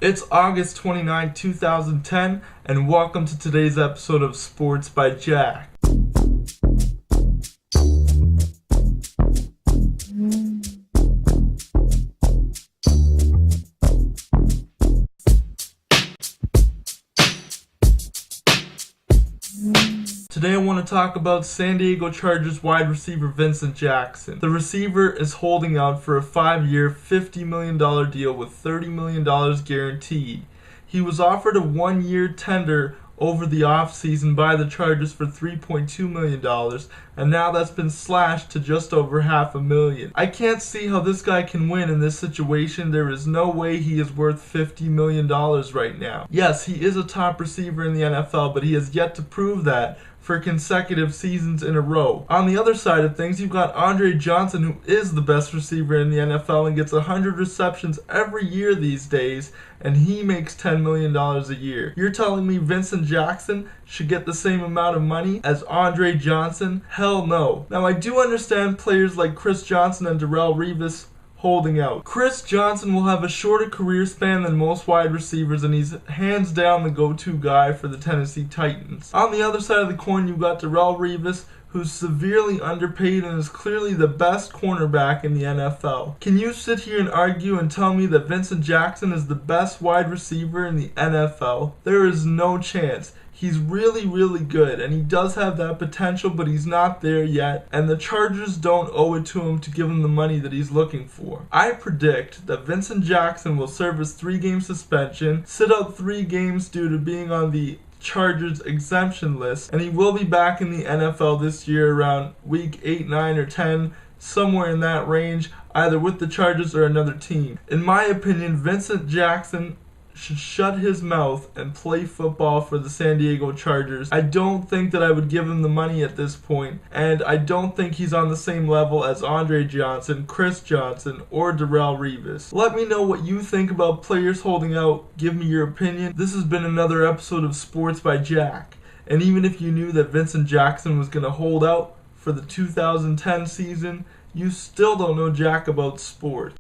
It's August 29, 2010, and welcome to today's episode of Sports by Jack. Today I want to talk about San Diego Chargers wide receiver Vincent Jackson. The receiver is holding out for a 5-year, $50 million deal with $30 million guaranteed. He was offered a 1-year tender over the offseason by the Chargers for $3.2 million, and now that's been slashed to just over $500,000. I can't see how this guy can win in this situation. There is no way he is worth $50 million right now. Yes, he is a top receiver in the NFL, but he has yet to prove that for consecutive seasons in a row. On the other side of things, you've got Andre Johnson, who is the best receiver in the NFL and gets 100 receptions every year these days, and he makes $10 million a year. You're telling me Vincent Jackson should get the same amount of money as Andre Johnson? Hell no. Now, I do understand players like Chris Johnson and Darrelle Revis holding out. Chris Johnson will have a shorter career span than most wide receivers, and he's hands down the go-to guy for the Tennessee Titans. On the other side of the coin, you've got Darrelle Revis, who's severely underpaid and is clearly the best cornerback in the NFL. Can you sit here and argue and tell me that Vincent Jackson is the best wide receiver in the NFL? There is no chance. He's really, really good, and he does have that potential, but he's not there yet, and the Chargers don't owe it to him to give him the money that he's looking for. I predict that Vincent Jackson will serve his 3-game suspension, sit out 3 games due to being on the Chargers exemption list, and he will be back in the NFL this year around week 8, 9, or 10, somewhere in that range, either with the Chargers or another team. In my opinion, Vincent Jackson should shut his mouth and play football for the San Diego Chargers. I don't think that I would give him the money at this point, and I don't think he's on the same level as Andre Johnson, Chris Johnson, or Darrelle Revis. Let me know what you think about players holding out. Give me your opinion. This has been another episode of Sports by Jack, and even if you knew that Vincent Jackson was going to hold out for the 2010 season, you still don't know jack about sports.